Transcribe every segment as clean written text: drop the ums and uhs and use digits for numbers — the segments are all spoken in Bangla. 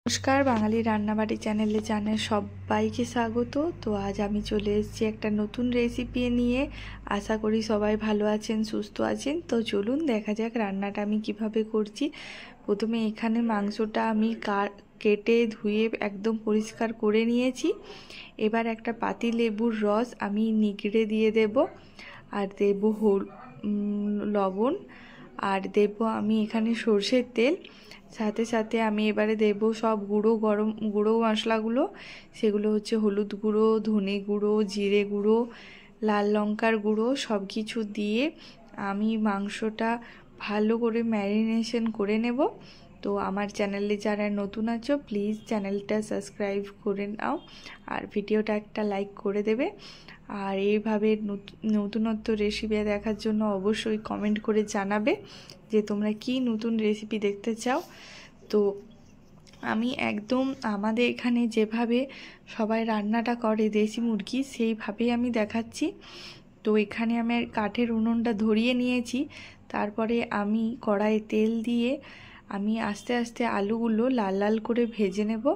নমস্কার, বাঙালি রান্নাবাড়ি চ্যানেলে জানাই সবাইকে স্বাগত। তো আজ আমি চলে এসেছি একটা নতুন রেসিপি নিয়ে। আশা করি সবাই ভালো আছেন, সুস্থ আছেন। তো চলুন দেখা যাক রান্নাটা আমি কিভাবে করছি। প্রথমে এখানে মাংসটা আমি কেটে ধুয়ে একদম পরিষ্কার করে নিয়েছি। এবার একটা পাতি লেবুর রস আমি নিগড়ে দিয়ে দেব, আর দেব লবণ, আর দেব আমি এখানে সর্ষের তেল। সাথে সাথে আমি এবারে দেব সব গুঁড়ো মশলাগুলো। সেগুলো হচ্ছে হলুদ গুঁড়ো, ধনে গুঁড়ো, জিরে গুঁড়ো, লাল লঙ্কার গুঁড়ো। সব কিছু দিয়ে আমি মাংসটা ভালো করে ম্যারিনেশন করে নেব। তো আমার চ্যানেলে যারা নতুন আছো প্লিজ চ্যানেলটা সাবস্ক্রাইব করে নাও, আর ভিডিওটা একটা লাইক করে দেবে। আর এইভাবে নতুনত্ব রেসিপি দেখার জন্য অবশ্যই কমেন্ট করে জানাবে যে তোমরা কি নতুন রেসিপি দেখতে চাও। তো আমি একদম আমাদের এখানে যেভাবে সবাই রান্নাটা করে দেশি মুরগি, সেইভাবেই আমি দেখাচ্ছি। তো এখানে আমি কাঠের উনুনটা ধরিয়ে নিয়েছি। তারপরে আমি কড়াইয়ে তেল দিয়ে আমি আস্তে আস্তে আলুগুলো লাল লাল করে ভেজে নেব।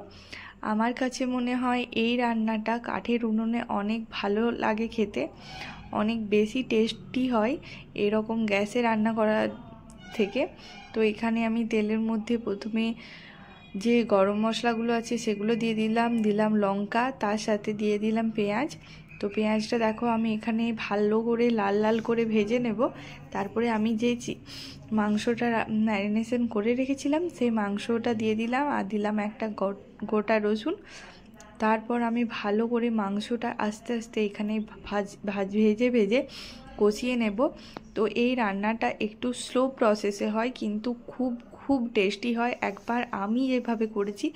আমার কাছে মনে হয় এই রান্নাটা কাঠের উনুনে অনেক ভালো লাগে খেতে, অনেক বেশি টেস্টি হয় এরকম গ্যাসে রান্না করার থেকে। তো এখানে আমি তেলের মধ্যে প্রথমে যে গরম মশলাগুলো আছে সেগুলো দিয়ে দিলাম লঙ্কা, তার সাথে দিয়ে দিলাম পেঁয়াজ। তো পেঁয়াজটা দেখো আমি এখানে ভালো করে লাল লাল করে ভেজে নেব। তারপরে আমি যে মাংসটা ম্যারিনেশন করে রেখেছিলাম সেই মাংসটা দিয়ে দিলাম, আর দিলাম একটা গোটা রসুন। তারপর আমি ভালো করে মাংসটা আস্তে আস্তে এখানে ভেজে ভেজে কষিয়ে নেব। তো এই রান্নাটা একটু স্লো প্রসেসে হয়, কিন্তু খুব খুব টেস্টি হয়। একবার আমি যেভাবে করেছি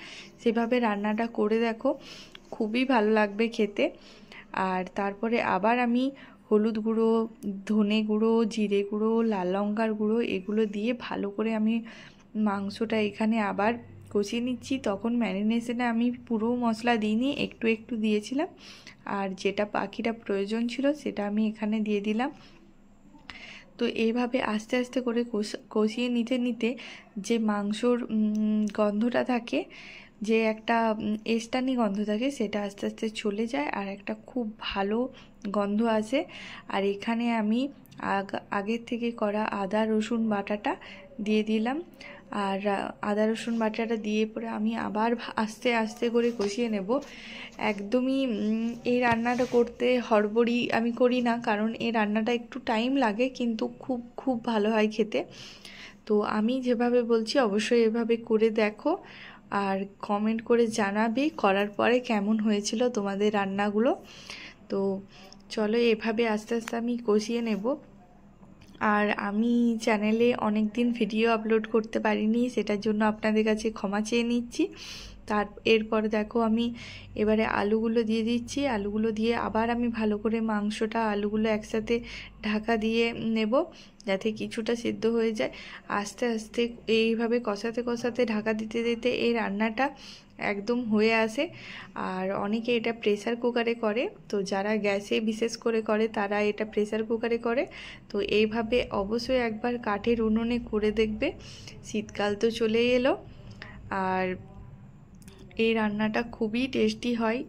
সেভাবে রান্নাটা করে দেখো, খুবই ভালো লাগবে খেতে। আর তারপরে আবার আমি হলুদ গুঁড়ো, ধনে গুঁড়ো, জিরে গুঁড়ো, লাল লঙ্কার গুঁড়ো এগুলো দিয়ে ভালো করে আমি মাংসটা এখানে আবার কষিয়ে নিচ্ছি। তখন ম্যারিনেশনে আমি পুরো মশলা দিইনি, একটু একটু দিয়েছিলাম, আর যেটা বাকিটা প্রয়োজন ছিল সেটা আমি এখানে দিয়ে দিলাম। তো এইভাবে আস্তে আস্তে করে কষিয়ে নিতে নিতে যে মাংসর গন্ধটা থাকে, যে একটা এস্টানি গন্ধ থাকে, সেটা আস্তে আস্তে চলে যায় আর একটা খুব ভালো গন্ধ আসে। আর এখানে আমি আগের থেকে করা আদা রসুন বাটাটা দিয়ে দিলাম, আর আদা রসুন বাটাটা দিয়ে পরে আমি আবার আস্তে আস্তে করে কষিয়ে নেব। একদমই এই রান্নাটা করতে হড়বড়ি আমি করি না, কারণ এই রান্নাটা একটু টাইম লাগে, কিন্তু খুব খুব ভালো হয় খেতে। তো আমি যেভাবে বলছি অবশ্যই এভাবে করে দেখো, আর কমেন্ট করে জানাবে করার পরে কেমন হয়েছিল তোমাদের রান্নাগুলো। তো চলো এভাবে আস্তে আস্তে আমি কষিয়ে নেব। আর আমি চ্যানেলে অনেক দিন ভিডিও আপলোড করতে পারিনি, সেটার জন্য আপনাদের কাছে ক্ষমা চেয়ে নিচ্ছি। এরপর দেখো আমি এবারে আলুগুলো দিয়ে দিচ্ছি। আলুগুলো দিয়ে আবার আমি ভালো করে মাংসটা আলুগুলো একসাথে ঢাকা দিয়ে নেব, যাতে কিছুটা সিদ্ধ হয়ে যায়। আস্তে আস্তে এইভাবে কষাতে কষাতে ঢাকা দিতে দিতে এই রান্নাটা একদম হয়ে আসে। আর অনেকে এটা প্রেসার কুকারে করে, তো যারা গ্যাসে বিশেষ করে করে তারা এটা প্রেসার কুকারে করে। তো এইভাবে অবশ্যই একবার কাঠের উনুনে করে দেখবে। শীতকাল তো চলেই এলো, আর এই রান্নাটা খুবই টেস্টি হয়,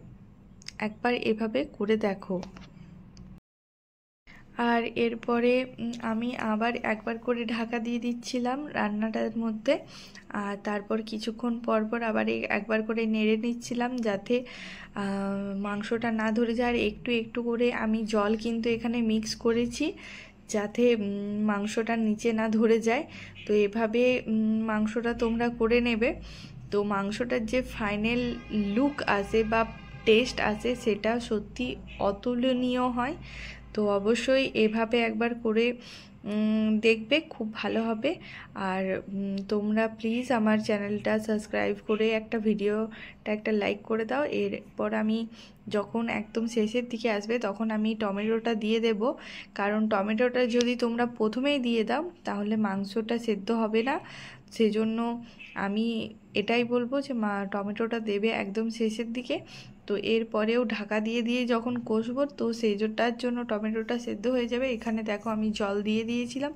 একবার এভাবে করে দেখো। আর এরপরে আমি আবার একবার করে ঢাকা দিয়ে দিচ্ছিলাম রান্নাটার মধ্যে, আর তারপর কিছুক্ষণ পর পর আবার একবার করে নেড়ে নিচ্ছিলাম, যাতে মাংসটা না ধরে যায়। আর একটু একটু করে আমি জল কিন্তু এখানে মিক্স করেছি, যাতে মাংসটা নিচে না ধরে যায়। তো এভাবে মাংসটা তোমরা করে নেবে। তো মাংসটার যে ফাইনাল লুক আসে বা টেস্ট আসে সেটা সত্যি অতুলনীয় হয়। তো অবশ্যই এভাবে একবার করে দেখবে, খুব ভালো হবে। আর তোমরা প্লিজ আমার চ্যানেলটা সাবস্ক্রাইব করে ভিডিওটা একটা লাইক করে দাও। এরপর আমি যখন একদম শেষের দিকে আসবে তখন আমি টমেটোটা দিয়ে দেব, কারণ টমেটোটা যদি তোমরা প্রথমেই দিয়ে দাও তাহলে মাংসটা সেদ্ধ হবে না। সেজন্য আমি এটাই বলবো যে টমেটোটা দেবে একদম শেষের দিকে। তো এরপরেও ঢাকা দিয়ে দিয়ে যখন কষবো, তো সেইটার জন্য টমেটোটা সেদ্ধ হয়ে যাবে। এখানে দেখো আমি জল দিয়ে দিয়েছিলাম,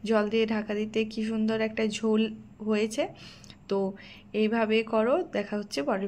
জল দিয়ে ঢাকা দিতে কি সুন্দর একটা ঝোল হয়েছে। তো এইভাবে করো, দেখা হচ্ছে পরে।